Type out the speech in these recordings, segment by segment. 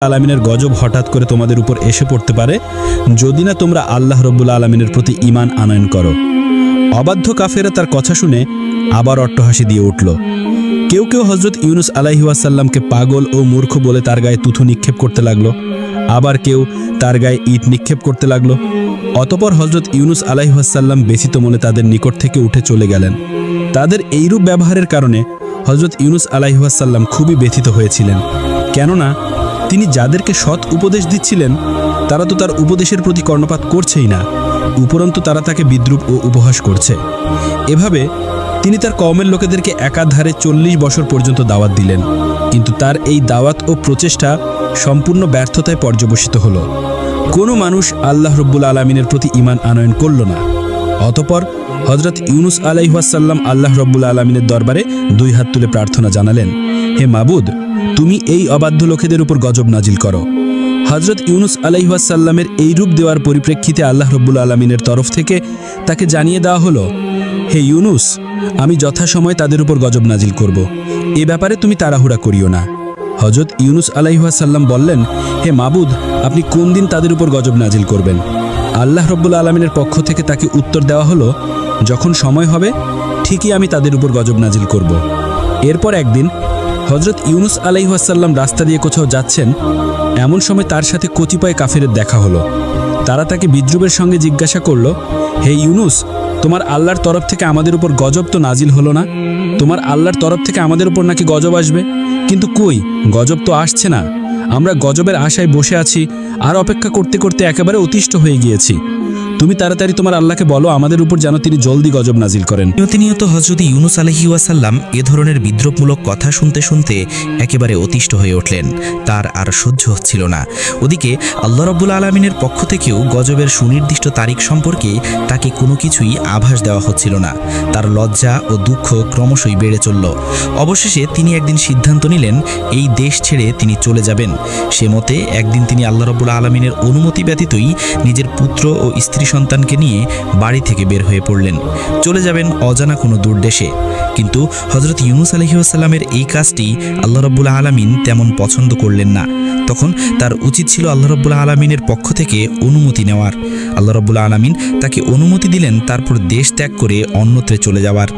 আলামিনের গজব হঠাৎ করে তোমাদের উপর এসে পড়তে পারে যদি না তোমরা আল্লাহ রব্বুল আলামিনের প্রতি ঈমান আনয়ন করো। অবাধ্য কাফেরা তার কথা শুনে আবার অট্টহাসি দিয়ে উঠল। কেউ কেউ হযরত ইউনুস আলাইহি ওয়াসাল্লামকে পাগল ও মূর্খ বলে তার গায়ে তুথু নিক্ষেপ করতে লাগলো, আবার কেউ তার গায়ে ইট নিক্ষেপ করতে লাগলো। অতপর হযরত ইউনুস আলাইহি ওয়াসাল্লাম ব্যথিত মনে তাদের নিকট থেকে উঠে চলে গেলেন। তাদের এইরূপ ব্যবহারের কারণে হযরত ইউনুস আলাইহি ওয়াসাল্লাম খুবই ব্যথিত হয়েছিলেন, কেননা তিনি যাদেরকে সৎ উপদেশ দিচ্ছিলেন তারা তো তার উপদেশের প্রতি কর্ণপাত করছেই না, উপরন্তু তারা তাকে বিদ্রূপ ও উপহাস করছে। এভাবে তিনি তার কওমের লোকেদেরকে একাধারে 40 বছর পর্যন্ত দাওয়াত দিলেন, কিন্তু তার এই দাওয়াত ও প্রচেষ্টা সম্পূর্ণ ব্যর্থতায় পর্যবসিত হলো। কোনো মানুষ আল্লাহ রব্বুল আলামিনের প্রতি ঈমান আনয়ন করল না। অতপর হযরত ইউনুস আলাইহিস সালাম আল্লাহ রব্বুল আলামিনের দরবারে 2 হাত তুলে প্রার্থনা জানালেন, হে মাবুদ, তুমি এই অবাধ্য লোকেদের উপর গজব নাজিল করো। হযরত ইউনুস আলাইহিস সালামের এই রূপ দেওয়ার পরিপ্রেক্ষিতে আল্লাহ রব্বুল আলামিনের তরফ থেকে তাকে জানিয়ে দেওয়া হলো, হে ইউনুস, আমি যথাসময়ে তাদের উপর গজব নাজিল করব, এ ব্যাপারে তুমি তাড়াহুড়া করিও না। হযরত ইউনুস আলাইহিস সালাম বললেন, হে মাবুদ, আপনি কোন দিন তাদের উপর গজব নাজিল করবেন? আল্লাহ রব্বুল আলামিনের পক্ষ থেকে তাকে উত্তর দেওয়া হলো, যখন সময় হবে ঠিকই আমি তাদের উপর গজব নাজিল করব। এরপর একদিন হযরত ইউনুস আলাইহিস সালাম রাস্তা দিয়ে কোথাও যাচ্ছেন, এমন সময় তার সাথে কতিপয় কাফেরের দেখা হলো। তারা তাকে বিদ্রূপের সঙ্গে জিজ্ঞাসা করল, হে ইউনুস, তোমার আল্লাহর তরফ থেকে আমাদের উপর গজব তো নাজিল হলো না? তোমার আল্লাহর তরফ থেকে আমাদের উপর নাকি গজব আসবে, কিন্তু কই, গজব তো আসছে না। আমরা গজবের আশায় বসে আছি, আর অপেক্ষা করতে করতে একেবারে অতিষ্ঠ হয়ে গিয়েছি। তুমি তাড়াতাড়ি তোমার আল্লাহকে বলো আমাদের উপর যেন তিনি জলদি গজব নাজিল করেন। প্রতিনিয়ত হযরত ইউনুস আলাইহিস সালাম এ ধরনের বিদ্রূপমূলক কথা শুনতে শুনতে একেবারে অতিষ্ঠ হয়ে উঠলেন। তার আর সহ্য হচ্ছিল না। ওদিকে আল্লাহ রাব্বুল আলামিনের পক্ষ থেকেও গজবের সুনির্দিষ্ট তারিখ সম্পর্কে তাকে কোনো কিছুই আভাস দেওয়া হচ্ছিল না। তার লজ্জা ও দুঃখ ক্রমশই বেড়ে চলল। অবশেষে তিনি একদিন সিদ্ধান্ত নিলেন এই দেশ ছেড়ে তিনি চলে যাবেন। সে মতে একদিন তিনি আল্লাহ রাব্বুল আলামিনের অনুমতি ব্যতীতই নিজের পুত্র ও স্ত্রী সন্তানকে নিয়ে বাড়ি থেকে বের হয়ে পড়লেন। চলে যাবেন অজানা কোনো দূর দেশে। কিন্তু হযরত ইউনুস আলাইহিস সালামের এই কাজটি আল্লাহ রাব্বুল আলামিন তেমন পছন্দ করলেন না। তখন তার উচিত ছিল আল্লাহ রাব্বুল আলামিনের পক্ষ থেকে অনুমতি নেওয়ার। আল্লাহ রাব্বুল আলামিন তাকে অনুমতি দিলেন, তারপর দেশ ত্যাগ করে অন্যত্রে চলে যাওয়ার।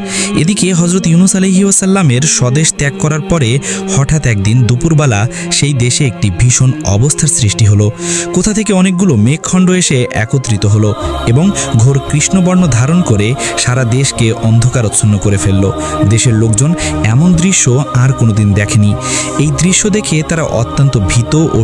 এদিকে হযরত ইউনুস আলাইহিস সালামের স্বদেশ ত্যাগ করার পরে হঠাৎ একদিন দুপুরবেলা সেই দেশে একটি ভীষণ অবস্থার সৃষ্টি হলো। কোথা থেকে অনেকগুলো মেঘখণ্ড এসে একত্রিত হলো এবং ঘোর কৃষ্ণবর্ণ ধারণ করে সারা দেশকে অন্ধকারাচ্ছন্ন করে ফেলল। দেশের লোকজন এমন দৃশ্য আর কোনোদিন দেখেনি। এই দৃশ্য দেখে তারা অত্যন্ত ভীত ও